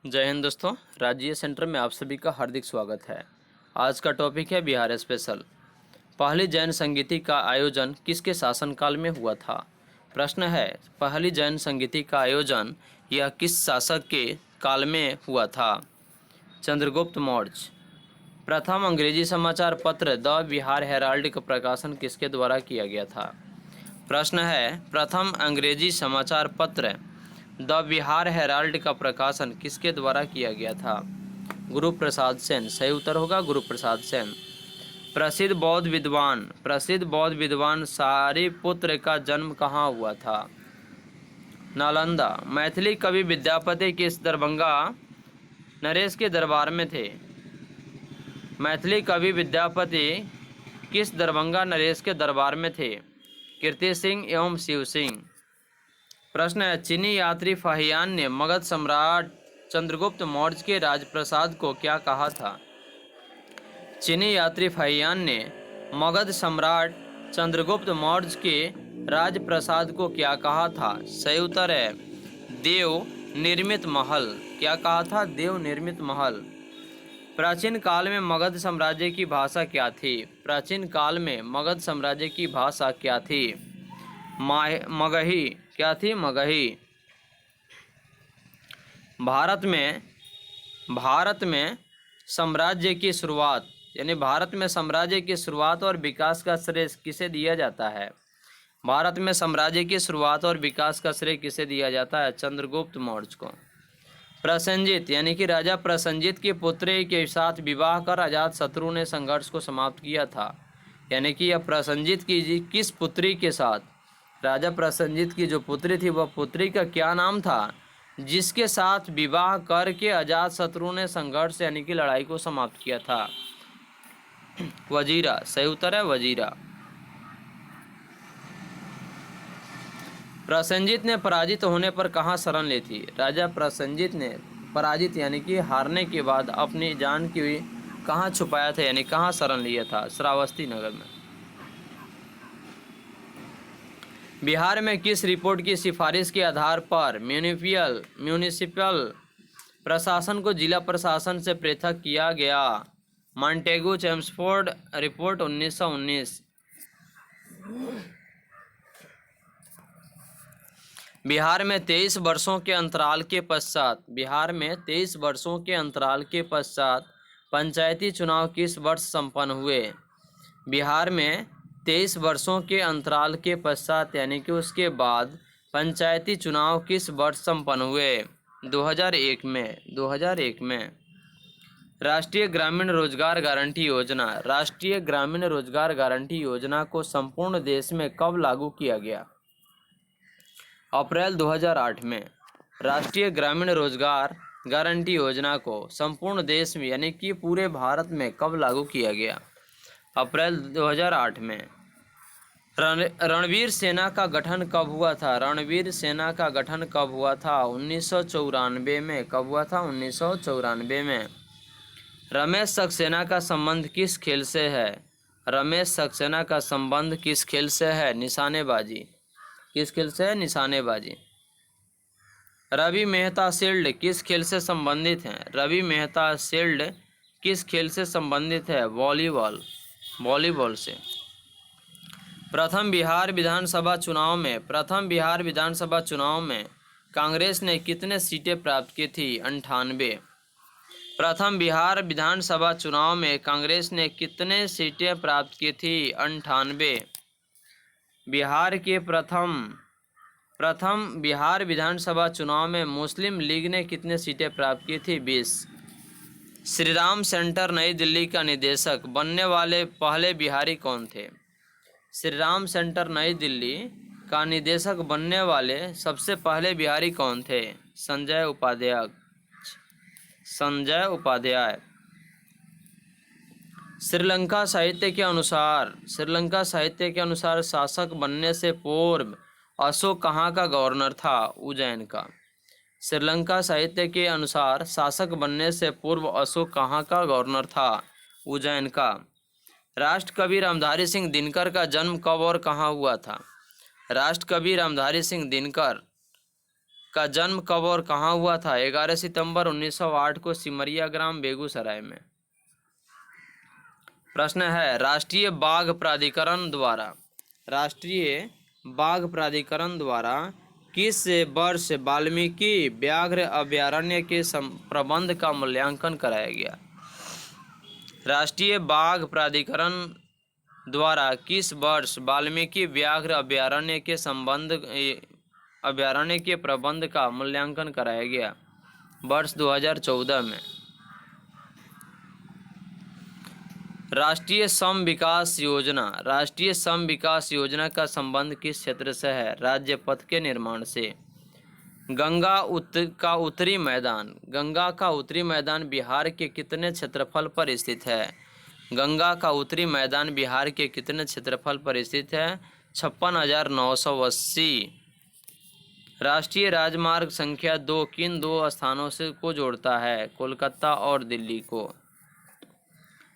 जय हिंद दोस्तों। राज्य सेंटर में आप सभी का हार्दिक स्वागत है। आज का टॉपिक है बिहार स्पेशल। पहली जैन संगीति का आयोजन किसके शासनकाल में हुआ था? प्रश्न है, पहली जैन संगीति का आयोजन यह किस शासक के काल में हुआ था? चंद्रगुप्त मौर्य। प्रथम अंग्रेजी समाचार पत्र द बिहार हेराल्ड का प्रकाशन किसके द्वारा किया गया था? प्रश्न है, प्रथम अंग्रेजी समाचार पत्र द बिहार हेराल्ड का प्रकाशन किसके द्वारा किया गया था? गुरु प्रसाद सेन। सही उत्तर होगा गुरु प्रसाद सेन। प्रसिद्ध बौद्ध विद्वान सारिपुत्र का जन्म कहाँ हुआ था? नालंदा। मैथिली कवि विद्यापति किस दरभंगा नरेश के दरबार में थे? मैथिली कवि विद्यापति किस दरभंगा नरेश के दरबार में थे? कीर्ति सिंह एवं शिव सिंह। प्रश्न है, चीनी यात्री फाहियान ने मगध सम्राट चंद्रगुप्त मौर्य के राजप्रसाद को क्या कहा था? चीनी यात्री फाहियान ने मगध सम्राट चंद्रगुप्त मौर्य के राजप्रसाद को क्या कहा था? सही उत्तर है देव निर्मित महल। क्या कहा था? देव निर्मित महल। प्राचीन काल में मगध साम्राज्य की भाषा क्या थी? प्राचीन काल में मगध साम्राज्य की भाषा क्या थी? मगही। क्या थी? मगही। भारत में साम्राज्य की शुरुआत भारत में साम्राज्य की शुरुआत और विकास का श्रेय किसे दिया जाता है? भारत में साम्राज्य की शुरुआत और विकास का श्रेय किसे दिया जाता है? चंद्रगुप्त मौर्य को। प्रसेनजीत कि राजा प्रसेनजीत की पुत्री के साथ विवाह कर अजातशत्रु ने संघर्ष को समाप्त किया था। कि यह प्रसेनजीत की किस पुत्री के साथ, राजा प्रसेनजीत की जो पुत्री थी वह पुत्री का क्या नाम था जिसके साथ विवाह करके अजातशत्रु ने संघर्ष की लड़ाई को समाप्त किया था? वजीरा। सही उत्तर है वजीरा। प्रसेनजीत ने पराजित होने पर कहाँ शरण ली थी? राजा प्रसेनजीत ने पराजित कि हारने के बाद अपनी जान की कहाँ छुपाया था कहाँ शरण लिया था? श्रावस्ती नगर में। बिहार में किस रिपोर्ट की सिफारिश के आधार पर म्यूनिसिपल प्रशासन को जिला प्रशासन से पृथक किया गया? Montagu Chelmsford report 1919। बिहार में 23 वर्षों के अंतराल के पश्चात पंचायती चुनाव किस वर्ष संपन्न हुए? बिहार में 23 वर्षों के अंतराल के पश्चात कि उसके बाद पंचायती चुनाव किस वर्ष संपन्न हुए? 2001 में। राष्ट्रीय ग्रामीण रोजगार गारंटी योजना को संपूर्ण देश में कब लागू किया गया? अप्रैल 2008 में। राष्ट्रीय ग्रामीण रोजगार गारंटी योजना को संपूर्ण देश में कि पूरे भारत में कब लागू किया गया? अप्रैल 2008 में। रणवीर सेना का गठन कब हुआ था? 1994 में। कब हुआ था? 1994 में। रमेश सक्सेना का संबंध किस खेल से है? किस खेल से है? निशानेबाजी। किस खेल से है? निशानेबाजी। रवि मेहता शील्ड किस खेल से संबंधित है? किस खेल से संबंधित है? वॉलीबॉल से। प्रथम बिहार विधानसभा चुनाव में कांग्रेस ने कितने सीटें प्राप्त की थी? 98। प्रथम बिहार विधानसभा चुनाव में कांग्रेस ने कितने सीटें प्राप्त की थी? 98। बिहार के प्रथम बिहार विधानसभा चुनाव में मुस्लिम लीग ने कितने सीटें प्राप्त की थी? 20। श्री राम सेंटर नई दिल्ली का निदेशक बनने वाले पहले बिहारी कौन थे? श्री राम सेंटर नई दिल्ली का निदेशक बनने वाले सबसे पहले बिहारी कौन थे? संजय उपाध्याय। श्रीलंका साहित्य के अनुसार शासक बनने से पूर्व अशोक कहाँ का गवर्नर था? उज्जैन का। श्रीलंका साहित्य के अनुसार शासक बनने से पूर्व अशोक कहाँ का गवर्नर था? उज्जैन का। राष्ट्रकवि रामधारी सिंह दिनकर का जन्म कब और कहाँ हुआ था? राष्ट्रकवि रामधारी सिंह दिनकर का जन्म कब और कहाँ हुआ था? 11 सितंबर 1908 को सिमरिया ग्राम, बेगूसराय में। प्रश्न है, राष्ट्रीय बाघ प्राधिकरण द्वारा किस वर्ष वाल्मीकि व्याघ्र अभयारण्य के प्रबंध का मूल्यांकन कराया गया? राष्ट्रीय बाघ प्राधिकरण द्वारा किस वर्ष वाल्मीकि व्याघ्र अभयारण्य के प्रबंध का मूल्यांकन कराया गया? वर्ष 2014 में। राष्ट्रीय सम विकास योजना का संबंध किस क्षेत्र से है? राज्य पथ के निर्माण से। गंगा का उत्तरी मैदान बिहार के कितने क्षेत्रफल पर स्थित है? गंगा का उत्तरी मैदान बिहार के कितने क्षेत्रफल पर स्थित है? 56,980। राष्ट्रीय राजमार्ग संख्या 2 किन दो स्थानों से को जोड़ता है? कोलकाता और दिल्ली को।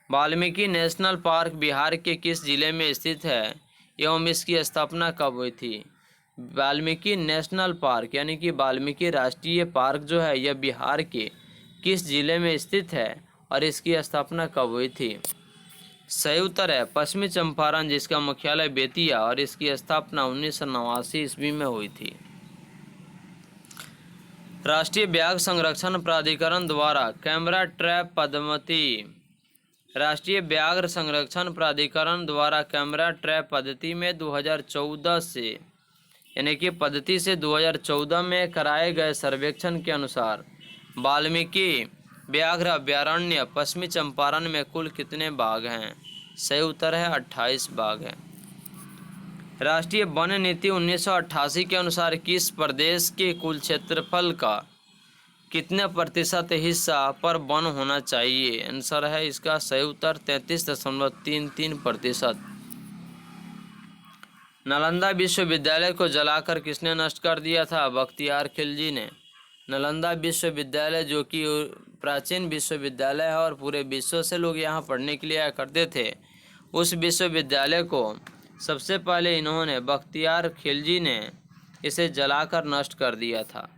वाल्मीकि नेशनल पार्क बिहार के किस जिले में स्थित है एवं इसकी स्थापना कब हुई थी? वाल्मीकि नेशनल पार्क यानी कि वाल्मीकि राष्ट्रीय पार्क जो है यह बिहार के किस जिले में स्थित है और इसकी स्थापना कब हुई थी? सही उत्तर है पश्चिमी चंपारण, जिसका मुख्यालय बेतिया, और इसकी स्थापना 1989 ईस्वी में हुई थी। राष्ट्रीय व्याघ्र संरक्षण प्राधिकरण द्वारा कैमरा ट्रैप पद्धति में 2014 से यानी कि पद्धति से 2014 में कराए गए सर्वेक्षण के अनुसार वाल्मीकि व्याघ्र अभयारण्य पश्चिमी चंपारण में कुल कितने बाघ हैं? सही उत्तर है 28 बाघ हैं। राष्ट्रीय वन नीति 1988 के अनुसार किस प्रदेश के कुल क्षेत्रफल का कितने प्रतिशत हिस्सा पर वन होना चाहिए? आंसर है इसका सही उत्तर 33.33%। नालंदा विश्वविद्यालय को जलाकर किसने नष्ट कर दिया था? बख्तियार खिलजी ने। नालंदा विश्वविद्यालय जो कि प्राचीन विश्वविद्यालय है और पूरे विश्व से लोग यहाँ पढ़ने के लिए आया करते थे, उस विश्वविद्यालय को सबसे पहले इन्होंने बख्तियार खिलजी ने इसे जलाकर नष्ट कर दिया था।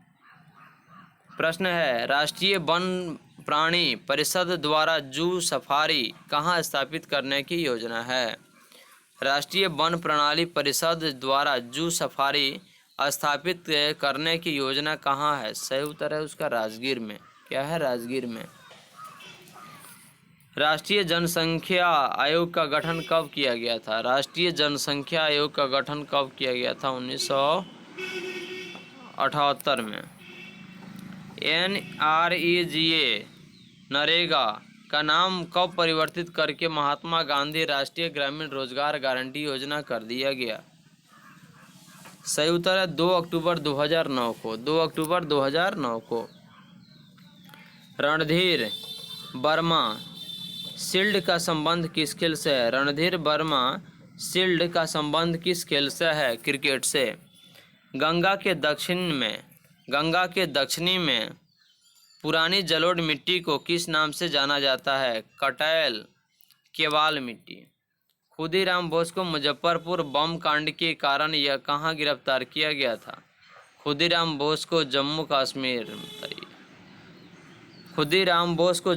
प्रश्न है, राष्ट्रीय वन प्राणी परिषद द्वारा जू सफारी कहाँ स्थापित करने की योजना है? राष्ट्रीय वन प्रणाली परिषद द्वारा जू सफारी स्थापित करने की योजना कहाँ है? सही उत्तर है उसका राजगीर में। क्या है? राजगीर में। राष्ट्रीय जनसंख्या आयोग का गठन कब किया गया था? राष्ट्रीय जनसंख्या आयोग का गठन कब किया गया था? 1978 में। NREGA नरेगा का नाम कब परिवर्तित करके महात्मा गांधी राष्ट्रीय ग्रामीण रोजगार गारंटी योजना कर दिया गया? सही उत्तर है 2 अक्टूबर 2009 को। 2 अक्टूबर 2009 को। रणधीर वर्मा शील्ड का संबंध किस खेल से है? रणधीर वर्मा शील्ड का संबंध किस खेल से है? क्रिकेट से। गंगा के दक्षिणी में पुरानी जलोढ़ मिट्टी को किस नाम से जाना जाता है? कटैल केवाल मिट्टी। खुदीराम बोस को मुजफ्फरपुर बम कांड के कारण यह कहाँ गिरफ्तार किया गया था? खुदीराम बोस को जम्मू कश्मीर। खुदीराम बोस को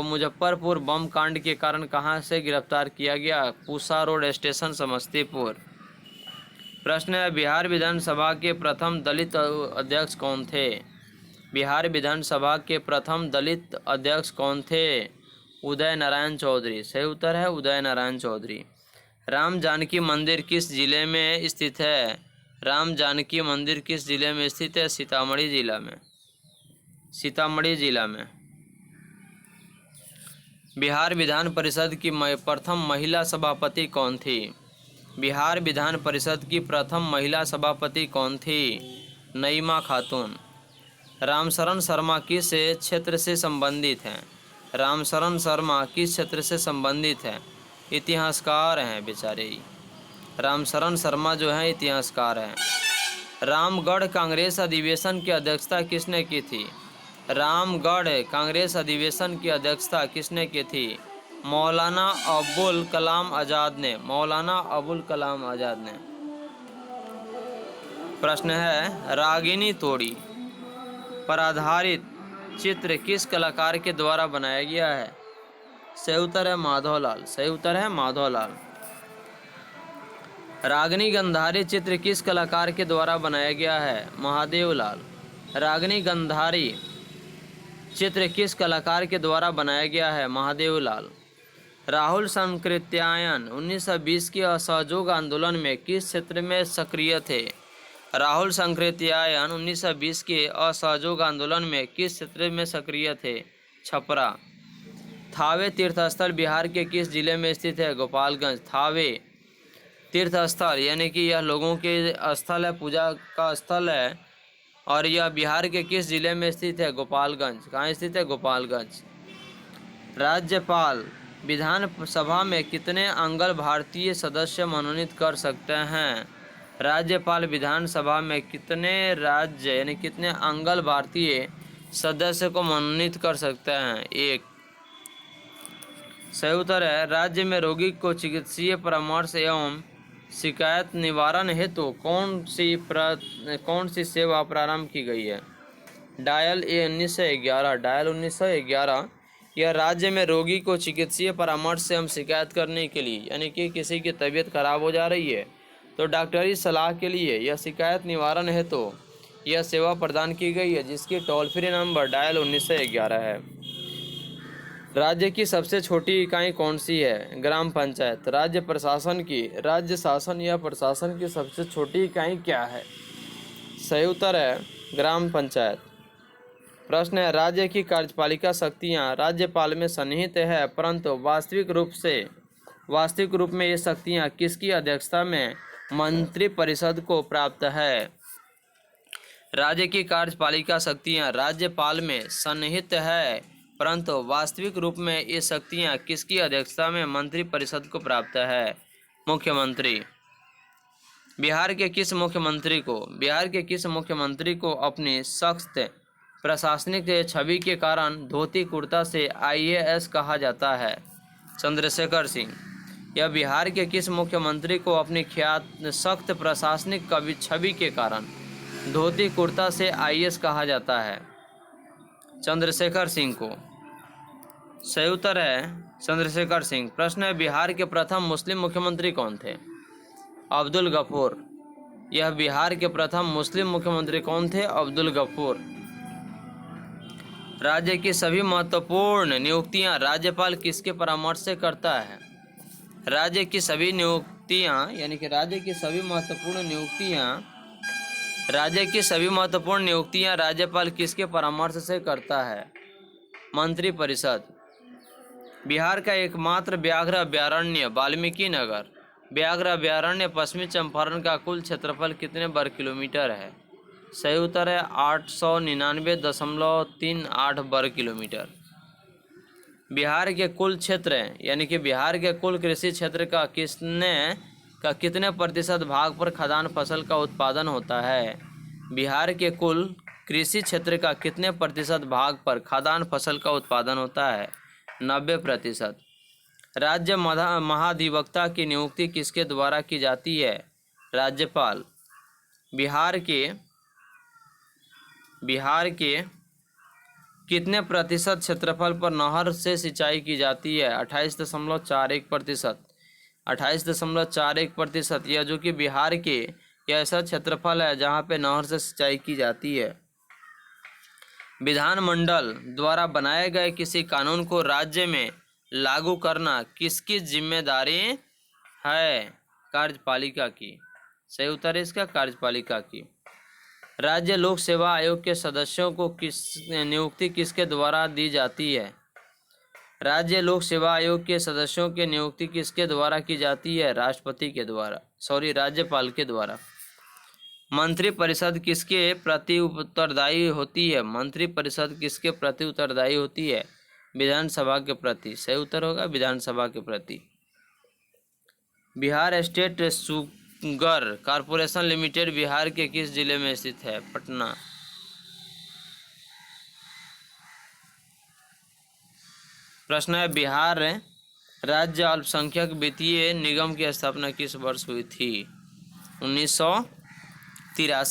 मुजफ्फरपुर बम कांड के कारण कहाँ से गिरफ्तार किया गया? Pusa road station, Samastipur. प्रश्न है, बिहार विधानसभा के प्रथम दलित अध्यक्ष कौन थे? बिहार विधानसभा के प्रथम दलित अध्यक्ष कौन थे? उदय नारायण चौधरी। सही उत्तर है उदय नारायण चौधरी। राम जानकी मंदिर किस जिले में स्थित है? राम जानकी मंदिर किस जिले में स्थित है? सीतामढ़ी जिला में। बिहार विधान परिषद की प्रथम महिला सभापति कौन थी? बिहार विधान परिषद की प्रथम महिला सभापति कौन थी? नईमा खातून। रामशरण शर्मा किस क्षेत्र से संबंधित हैं? रामशरण शर्मा किस क्षेत्र से संबंधित हैं? इतिहासकार हैं बेचारे। रामशरण शर्मा जो हैं इतिहासकार हैं। रामगढ़ कांग्रेस अधिवेशन की अध्यक्षता किसने की थी? रामगढ़ कांग्रेस अधिवेशन की अध्यक्षता किसने की थी? मौलाना अबुल कलाम आज़ाद ने। प्रश्न है रागिनी तोड़ी पर आधारित चित्र किस कलाकार के द्वारा बनाया गया है? सही उत्तर है माधवलाल। सही उत्तर है माधवलाल। रागिनी गंधारी चित्र किस कलाकार के द्वारा बनाया गया है? महादेवलाल। रागिनी गंधारी चित्र किस कलाकार के द्वारा बनाया गया है? महादेवलाल। राहुल सांकृत्यायन 1920 के असहयोग आंदोलन में किस क्षेत्र में सक्रिय थे? राहुल सांकृत्यायन 1920 के असहयोग आंदोलन में किस क्षेत्र में सक्रिय थे? छपरा। थावे तीर्थस्थल बिहार के किस जिले में स्थित है? गोपालगंज। थावे तीर्थस्थल यानी कि यह लोगों के स्थल है, पूजा का स्थल है, और यह बिहार के किस जिले में स्थित है? गोपालगंज। कहाँ स्थित है? गोपालगंज। राज्यपाल विधान सभा में कितने अंगल भारतीय सदस्य मनोनीत कर सकते हैं? राज्यपाल विधानसभा में कितने राज्य यानी कितने अंगल भारतीय सदस्य को मनोनीत कर सकते हैं? एक। सही उत्तर है राज्य में रोगी को चिकित्सीय परामर्श एवं शिकायत निवारण हेतु कौन सी सेवा प्रारंभ की गई है? डायल 1911। डायल 1911 यह राज्य में रोगी को चिकित्सीय परामर्श से हम शिकायत करने के लिए यानी कि किसी की तबीयत खराब हो जा रही है तो डॉक्टरी सलाह के लिए यह शिकायत निवारण है तो यह सेवा प्रदान की गई है, जिसकी टोल फ्री नंबर डायल 1911 है। राज्य की सबसे छोटी इकाई कौन सी है? ग्राम पंचायत। राज्य प्रशासन की राज्य शासन या प्रशासन की सबसे छोटी इकाई क्या है? सही उत्तर है ग्राम पंचायत। प्रश्न है राज्य की कार्यपालिका शक्तियाँ राज्यपाल में सन्निहित है, परंतु वास्तविक रूप में ये शक्तियाँ किसकी अध्यक्षता में मंत्रिपरिषद को प्राप्त है? राज्य की कार्यपालिका शक्तियाँ राज्यपाल में सन्निहित है, परंतु वास्तविक रूप में ये शक्तियाँ किसकी अध्यक्षता में मंत्रिपरिषद को प्राप्त है? मुख्यमंत्री। बिहार के किस मुख्यमंत्री को अपनी सख्त प्रशासनिक छवि के कारण धोती कुर्ता से IAS कहा जाता है? चंद्रशेखर सिंह। यह बिहार के किस मुख्यमंत्री को अपनी सख्त प्रशासनिक छवि के कारण धोती कुर्ता से IAS कहा जाता है? चंद्रशेखर सिंह को। सही उत्तर है चंद्रशेखर सिंह। प्रश्न है बिहार के प्रथम मुस्लिम मुख्यमंत्री कौन थे? अब्दुल गफूर। यह बिहार के प्रथम मुस्लिम मुख्यमंत्री कौन थे? अब्दुल गफूर। राज्य की सभी महत्वपूर्ण नियुक्तियां राज्यपाल किसके परामर्श से करता है? राज्य की सभी नियुक्तियां यानी कि राज्य की सभी महत्वपूर्ण नियुक्तियां राज्यपाल किसके परामर्श से करता है? मंत्रिपरिषद। बिहार का एकमात्र व्याघ्र अभयारण्य वाल्मीकि नगर व्याघ्र अभयारण्य पश्चिमी चंपारण का कुल क्षेत्रफल कितने वर्ग किलोमीटर है? सही उत्तर है 899.38 वर्ग किलोमीटर। बिहार के कुल क्षेत्र यानी कि बिहार के कुल कृषि क्षेत्र का कितने प्रतिशत भाग पर खाद्यान्न फसल का उत्पादन होता है? बिहार के कुल कृषि क्षेत्र का कितने प्रतिशत भाग पर खाद्यान्न फसल का उत्पादन होता है? 90%। राज्य महाधिवक्ता की नियुक्ति किसके द्वारा की जाती है? राज्यपाल। बिहार के कितने प्रतिशत क्षेत्रफल पर नहर से सिंचाई की जाती है? 28.41%। 28.41%। यह जो कि बिहार के यह ऐसा क्षेत्रफल है जहाँ पे नहर से सिंचाई की जाती है। विधानमंडल द्वारा बनाए गए किसी कानून को राज्य में लागू करना किसकी जिम्मेदारी है? कार्यपालिका की। सही उत्तर है इसका कार्यपालिका की। राज्य लोक सेवा आयोग के सदस्यों को नियुक्ति किसके द्वारा दी जाती है? राज्य लोक सेवा आयोग के सदस्यों की नियुक्ति किसके द्वारा की जाती है? राज्यपाल के द्वारा। मंत्रिपरिषद किसके प्रति उत्तरदायी होती है? मंत्रिपरिषद किसके प्रति उत्तरदायी होती है? विधानसभा के प्रति। सही उत्तर होगा विधानसभा के प्रति। Bihar state sugar corporation limited Bihar के किस जिले में स्थित है? पटना। प्रश्न है बिहार राज्य अल्पसंख्यक वित्तीय निगम की स्थापना किस वर्ष हुई थी?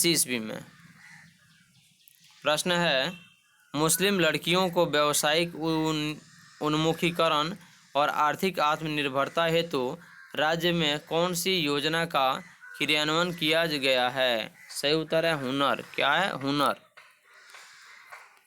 ईस्वी में। प्रश्न है, मुस्लिम लड़कियों को व्यावसायिक उन्मुखीकरण और आर्थिक आत्मनिर्भरता हेतु राज्य में कौन सी योजना का क्रियान्वयन किया गया है? सही उत्तर है हुनर। क्या है? हुनर।